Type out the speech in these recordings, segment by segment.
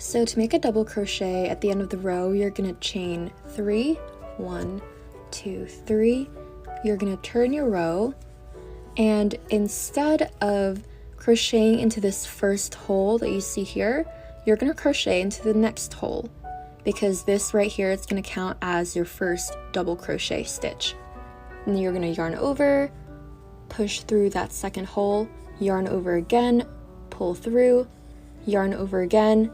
So to make a double crochet at the end of the row, you're going to chain 3, 1, 2, 3. You're going to turn your row, and instead of crocheting into this first hole that you see here, you're going to crochet into the next hole, because this right here is going to count as your first double crochet stitch. And then you're going to yarn over, push through that second hole, yarn over again, pull through, yarn over again,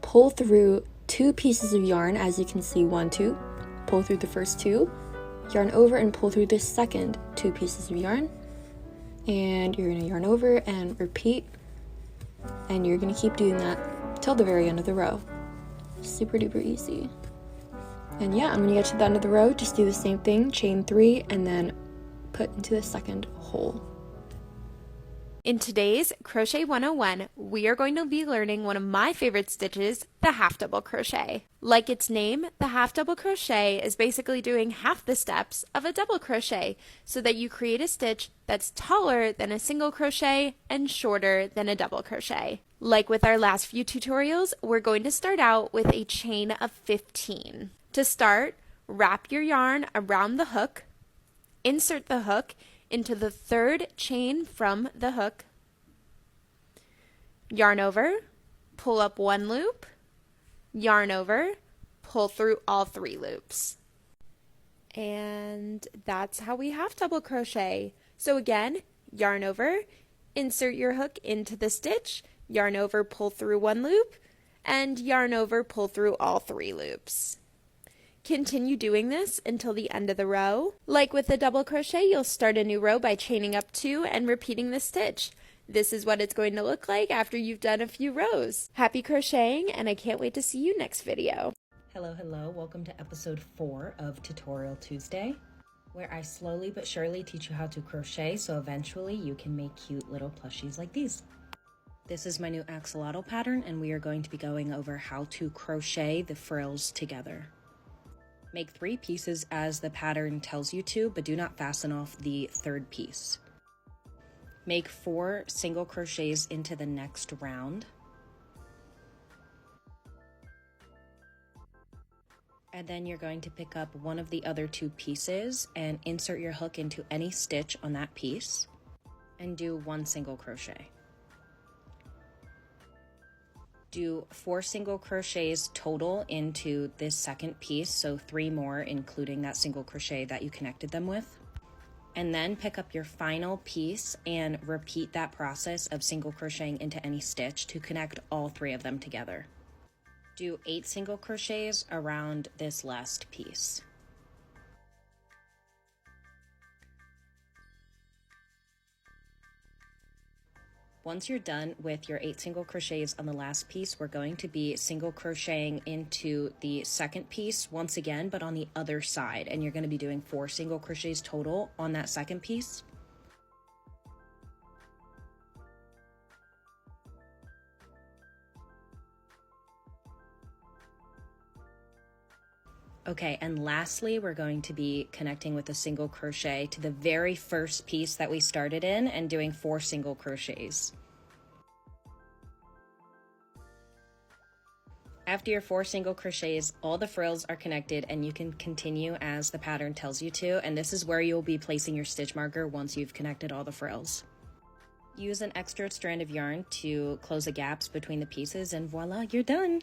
pull through 2 pieces of yarn, as you can see, 1, 2, pull through the first 2, yarn over and pull through the second 2 pieces of yarn, and you're going to yarn over and repeat, and you're going to keep doing that till the very end of the row. Super duper easy. And yeah, and when you get to the end of the row, just do the same thing, chain 3, and then put into the second hole. In today's Crochet 101, we are going to be learning one of my favorite stitches, the half double crochet. Like its name, the half double crochet is basically doing half the steps of a double crochet so that you create a stitch that's taller than a single crochet and shorter than a double crochet. Like with our last few tutorials, we're going to start out with a chain of 15. To start, wrap your yarn around the hook, insert the hook into the 3rd chain from the hook, yarn over, pull up 1 loop, yarn over, pull through all 3 loops. And that's how we half double crochet. So again, yarn over, insert your hook into the stitch, yarn over, pull through 1 loop, and yarn over, pull through all 3 loops. Continue doing this until the end of the row. Like with the double crochet, you'll start a new row by chaining up 2 and repeating the stitch. This is what it's going to look like after you've done a few rows. Happy crocheting, and I can't wait to see you next video. Hello, welcome to episode 4 of Tutorial Tuesday, where I slowly but surely teach you how to crochet so eventually you can make cute little plushies like these. This is my new axolotl pattern, and we are going to be going over how to crochet the frills together. Make 3 pieces as the pattern tells you to, but do not fasten off the 3rd piece. Make 4 single crochets into the next round. And then you're going to pick up one of the other 2 pieces and insert your hook into any stitch on that piece and do 1 single crochet. Do 4 single crochets total into this second piece, so 3 more including that single crochet that you connected them with. And then pick up your final piece and repeat that process of single crocheting into any stitch to connect all 3 of them together. Do 8 single crochets around this last piece. Once you're done with your 8 single crochets on the last piece, we're going to be single crocheting into the second piece once again, but on the other side. And you're going to be doing 4 single crochets total on that second piece. Okay, and lastly, we're going to be connecting with a single crochet to the very first piece that we started in and doing 4 single crochets. After your 4 single crochets, all the frills are connected and you can continue as the pattern tells you to, and this is where you'll be placing your stitch marker once you've connected all the frills. Use an extra strand of yarn to close the gaps between the pieces, and voila, you're done!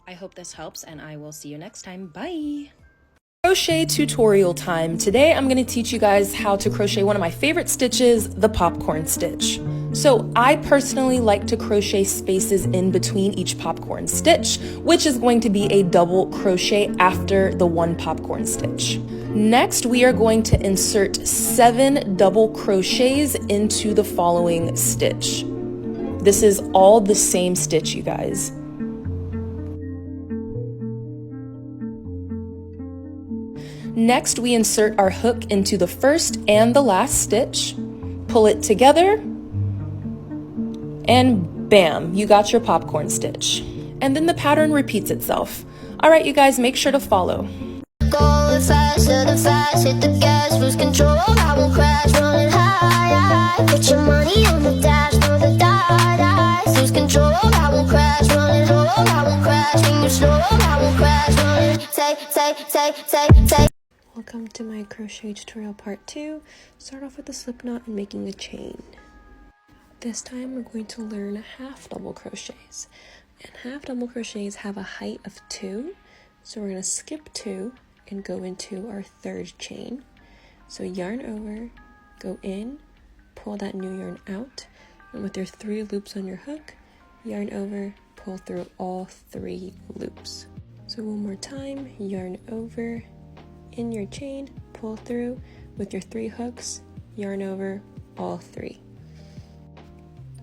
I hope this helps, and I will see you next time. Bye! Crochet tutorial time. Today I'm going to teach you guys how to crochet one of my favorite stitches, the popcorn stitch. So I personally like to crochet spaces in between each popcorn stitch, which is going to be a double crochet after the 1 popcorn stitch. Next, we are going to insert 7 double crochets into the following stitch. This is all the same stitch, you guys. Next, we insert our hook into the first and the last stitch, pull it together, and bam, you got your popcorn stitch. And then the pattern repeats itself. All right, you guys, make sure to follow. Going faster than fast, hit the gas, lose control, I won't crash, running high. Put your money on the dash, for the die, lose control, I won't crash, running home, take. Welcome to my crochet tutorial part 2. Start off with a slip knot and making a chain. This time we're going to learn half double crochets. And half double crochets have a height of 2. So we're going to skip 2 and go into our third chain. So yarn over, go in, pull that new yarn out, and with your 3 loops on your hook, yarn over, pull through all 3 loops. So one more time, yarn over, in your chain, pull through, with your 3 hooks, yarn over, all 3.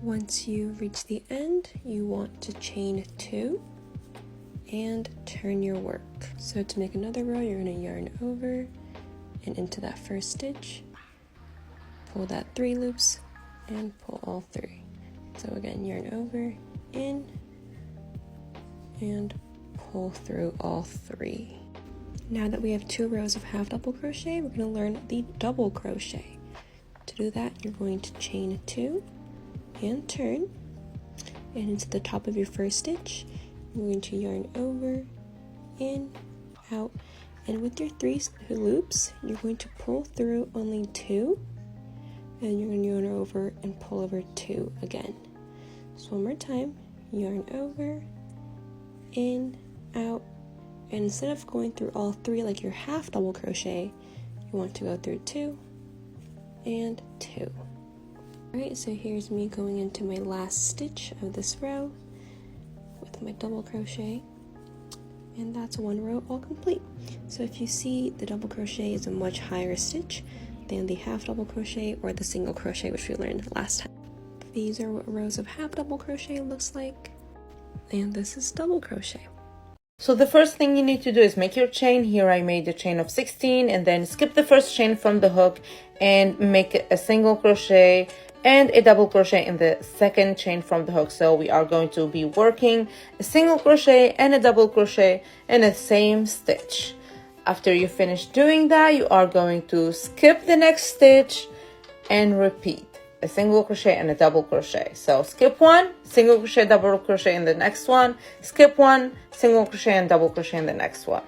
Once you reach the end, you want to chain 2 and turn your work. So to make another row, you're going to yarn over and into that first stitch, pull that 3 loops and pull all 3. So again, yarn over, in, and pull through all 3. Now that we have 2 rows of half double crochet, we're going to learn the double crochet. To do that, you're going to chain 2 and turn, and into the top of your first stitch, you're going to yarn over, in, out, and with your 3 loops, you're going to pull through only 2, and you're going to yarn over and pull over 2 again. So one more time, yarn over, in, out, and instead of going through all 3 like your half double crochet, you want to go through 2 and 2. Alright, so here's me going into my last stitch of this row with my double crochet, and that's 1 row all complete. So if you see, the double crochet is a much higher stitch than the half double crochet or the single crochet, which we learned last time. These are what rows of half double crochet looks like, and this is double crochet. So the first thing you need to do is make your chain. Here I made a chain of 16, and then skip the first chain from the hook and make a single crochet and a double crochet in the second chain from the hook. So we are going to be working a single crochet and a double crochet in the same stitch. After you finish doing that, you are going to skip the next stitch and repeat a single crochet and a double crochet. So skip 1, single crochet, double crochet in the next one, skip 1, single crochet and double crochet in the next one.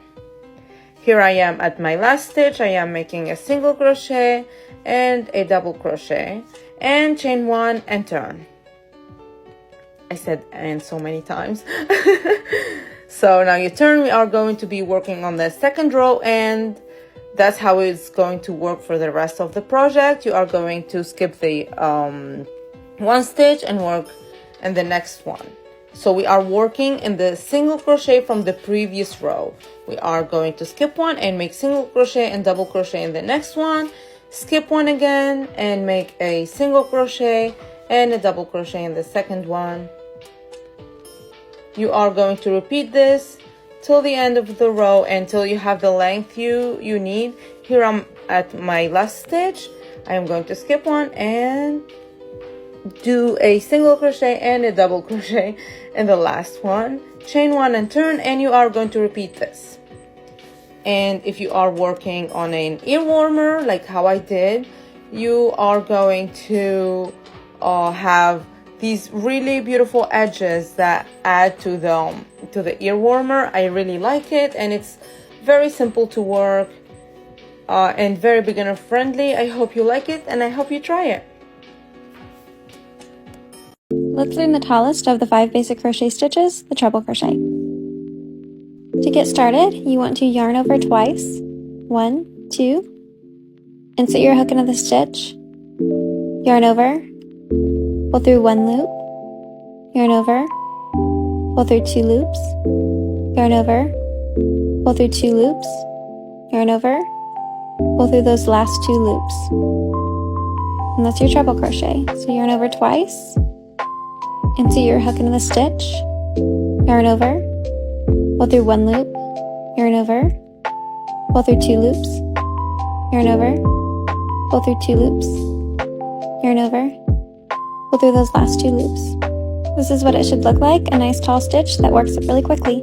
Here I am at my last stitch. I am making a single crochet and a double crochet and chain 1 and turn. I said and so many times. So now you turn. We are going to be working on the second row, and that's how it's going to work for the rest of the project. You are going to skip the 1 stitch and work in the next one. So we are working in the single crochet from the previous row. We are going to skip 1 and make single crochet and double crochet in the next one, skip 1 again and make a single crochet and a double crochet in the second one. You are going to repeat this till the end of the row until you have the length you need. Here I'm at my last stitch. I am going to skip 1 and do a single crochet and a double crochet in the last one, chain 1 and turn, and you are going to repeat this. And if you are working on an ear warmer like how I did, you are going to have these really beautiful edges that add to the ear warmer. I really like it, and it's very simple to work and very beginner friendly. I hope you like it, and I hope you try it. Let's learn the tallest of the 5 basic crochet stitches, the treble crochet. To get started, you want to yarn over twice, 1, 2, insert your hook into the stitch, yarn over, pull through 1 loop, yarn over, pull through 2 loops, yarn over, pull through 2 loops, yarn over, pull through those last 2 loops. And that's your treble crochet. So yarn over twice, insert your hook into the stitch, yarn over, pull through 1 loop, yarn over, pull through 2 loops, yarn over, pull through 2 loops, yarn over, pull through those last 2 loops. This is what it should look like, a nice tall stitch that works up really quickly.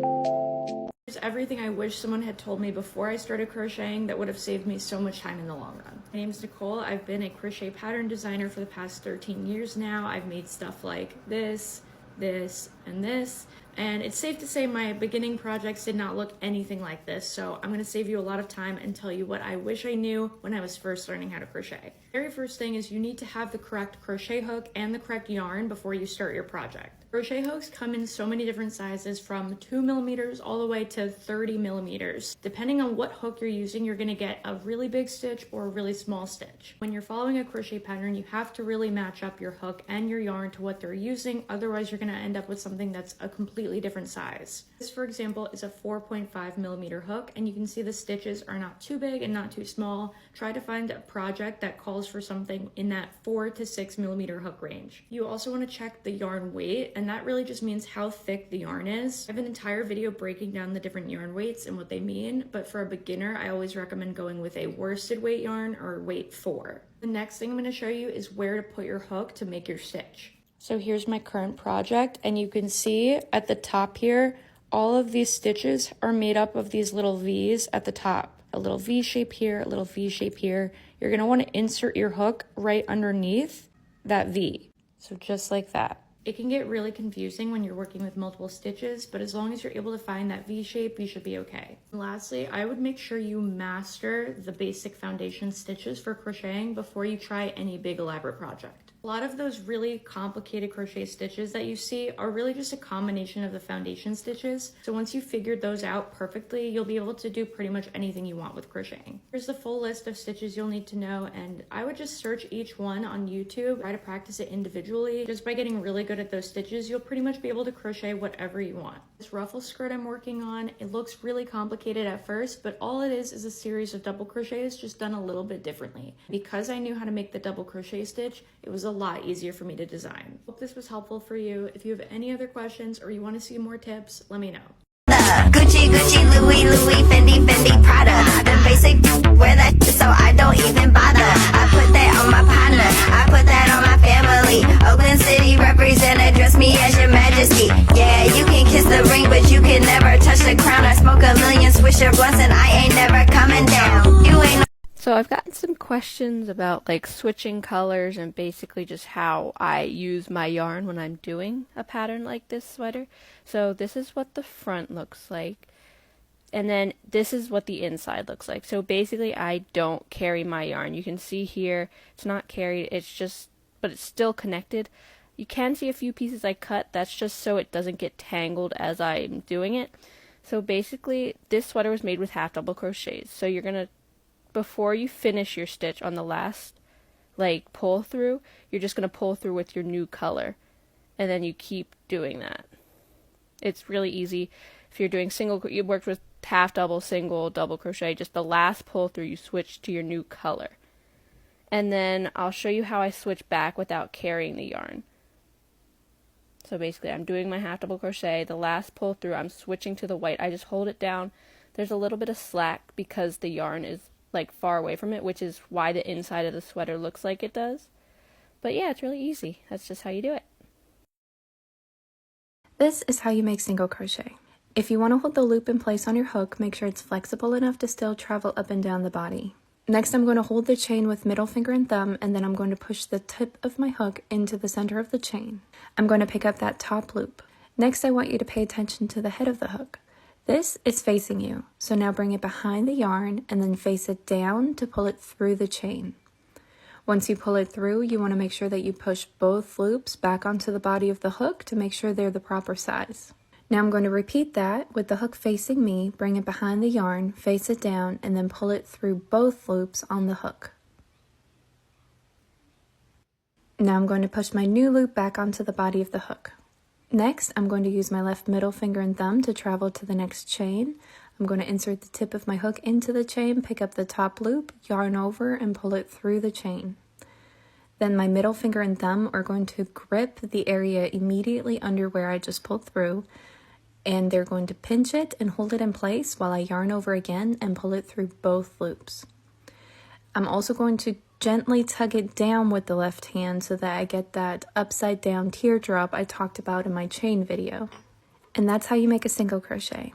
There's everything I wish someone had told me before I started crocheting that would have saved me so much time in the long run. My name is Nicole. I've been a crochet pattern designer for the past 13 years now. I've made stuff like this, and this. And it's safe to say my beginning projects did not look anything like this, so I'm going to save you a lot of time and tell you what I wish I knew when I was first learning how to crochet. The very first thing is you need to have the correct crochet hook and the correct yarn before you start your project. Crochet hooks come in so many different sizes, from 2mm all the way to 30mm. Depending on what hook you're using, you're going to get a really big stitch or a really small stitch. When you're following a crochet pattern, you have to really match up your hook and your yarn to what they're using, otherwise you're going to end up with something that's a completely different size. This, for example, is a 4.5mm hook, and you can see the stitches are not too big and not too small. Try to find a project that calls for something in that 4 to 6mm hook range. You also want to check the yarn weight, and that really just means how thick the yarn is. I have an entire video breaking down the different yarn weights and what they mean, but for a beginner, I always recommend going with a worsted weight yarn or weight 4. The next thing I'm going to show you is where to put your hook to make your stitch. So here's my current project, and you can see at the top here, all of these stitches are made up of these little V's at the top. A little V shape here, a little V shape here. You're going to want to insert your hook right underneath that V. So just like that. It can get really confusing when you're working with multiple stitches, but as long as you're able to find that V shape, you should be okay. And lastly, I would make sure you master the basic foundation stitches for crocheting before you try any big elaborate project. A lot of those really complicated crochet stitches that you see are really just a combination of the foundation stitches. So once you've figured those out perfectly, you'll be able to do pretty much anything you want with crocheting. Here's the full list of stitches you'll need to know, and I would just search each one on YouTube, try to practice it individually. Just by getting really good at those stitches, you'll pretty much be able to crochet whatever you want. This ruffle skirt I'm working on, it looks really complicated at first, but all it is a series of double crochets just done a little bit differently. Because I knew how to make the double crochet stitch, it was a lot easier for me to design. Hope this was helpful for you. If you have any other questions or you want to see more tips, let me know. Gucci, Louis, Fendi, Prada. The basic wear that shit so I don't even bother. I put that on my partner, I put that on my family. Oakland City represent, address me as your majesty. Yeah, you can kiss the ring, but you can never touch the crown. I smoke a million Swisher blunts and I ain't never coming down. You ain't. So I've gotten some questions about like switching colors and basically just how I use my yarn when I'm doing a pattern like this sweater. So this is what the front looks like, and then this is what the inside looks like. So basically I don't carry my yarn. You can see here it's not carried, it's just, but it's still connected. You can see a few pieces I cut, that's just so it doesn't get tangled as I'm doing it. So basically this sweater was made with half double crochets. So you're gonna, before you finish your stitch on the last like pull through, you're just going to pull through with your new color, and then you keep doing that. It's really easy. If you're doing single, you worked with half double, single, double crochet, just the last pull through you switch to your new color. And then I'll show you how I switch back without carrying the yarn. So basically I'm doing my half double crochet, the last pull through I'm switching to the white. I just hold it down. There's a little bit of slack because the yarn is like far away from it, which is why the inside of the sweater looks like it does. But yeah, it's really easy. That's just how you do it. This is how you make single crochet. If you want to hold the loop in place on your hook, make sure it's flexible enough to still travel up and down the body. Next, I'm going to hold the chain with middle finger and thumb, and then I'm going to push the tip of my hook into the center of the chain. I'm going to pick up that top loop. Next, I want you to pay attention to the head of the hook. This is facing you, so now bring it behind the yarn and then face it down to pull it through the chain. Once you pull it through, you want to make sure that you push both loops back onto the body of the hook to make sure they're the proper size. Now I'm going to repeat that with the hook facing me, bring it behind the yarn, face it down, and then pull it through both loops on the hook. Now I'm going to push my new loop back onto the body of the hook. Next, I'm going to use my left middle finger and thumb to travel to the next chain. I'm going to insert the tip of my hook into the chain, pick up the top loop, yarn over, and pull it through the chain. Then my middle finger and thumb are going to grip the area immediately under where I just pulled through, and they're going to pinch it and hold it in place while I yarn over again and pull it through both loops. I'm also going to gently tug it down with the left hand so that I get that upside down teardrop I talked about in my chain video. And that's how you make a single crochet.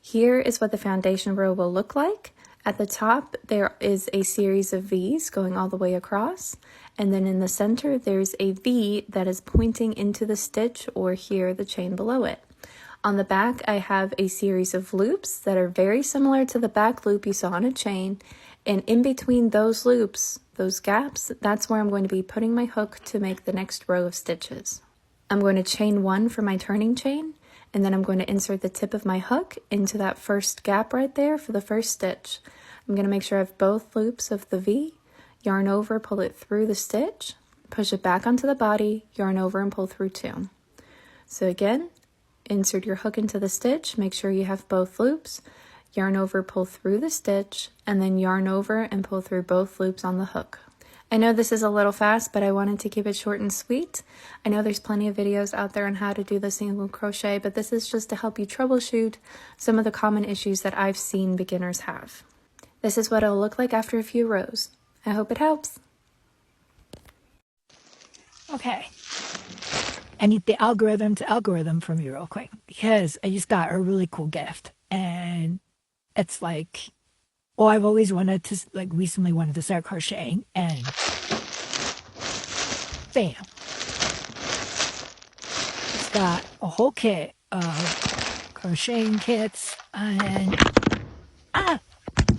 Here is what the foundation row will look like. At the top, there is a series of V's going all the way across, and then in the center, there's a V that is pointing into the stitch or here, the chain below it. On the back, I have a series of loops that are very similar to the back loop you saw on a chain. And in between those loops, those gaps, that's where I'm going to be putting my hook to make the next row of stitches. I'm going to chain 1 for my turning chain, and then I'm going to insert the tip of my hook into that first gap right there for the first stitch. I'm going to make sure I have both loops of the V, yarn over, pull it through the stitch, push it back onto the body, yarn over and pull through 2. So again, insert your hook into the stitch, make sure you have both loops, yarn over, pull through the stitch, and then yarn over and pull through both loops on the hook. I know this is a little fast, but I wanted to keep it short and sweet. I know there's plenty of videos out there on how to do the single crochet, but this is just to help you troubleshoot some of the common issues that I've seen beginners have. This is what it'll look like after a few rows. I hope it helps. Okay. I need the algorithm from you real quick because I just got a really cool gift, and it's like, well, I've always wanted to, like, recently wanted to start crocheting, and bam, it's got a whole kit of crocheting kits, and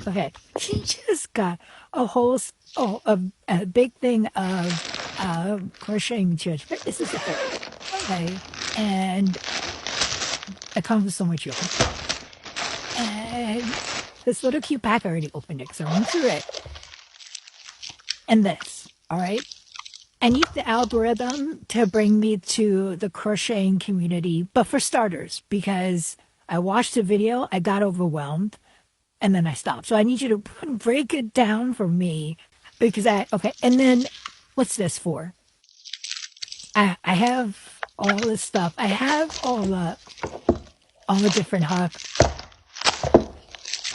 okay, she just got a whole a big thing of crocheting materials. This is okay, and it comes with so much yarn. And this little cute pack, I already opened it, so I went through it. And this, all right? I need the algorithm to bring me to the crocheting community, but for starters, because I watched a video, I got overwhelmed, and then I stopped. So I need you to break it down for me, because okay, and then what's this for? I have all this stuff. I have all the different hooks,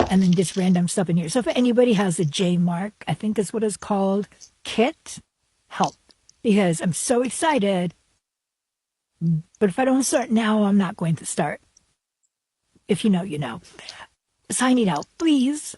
and then just random stuff in here. So if anybody has a J mark, I think that's what it's called, kit, help, because I'm so excited. But if I don't start now, I'm not going to start. If you know, you know. So I need help, please.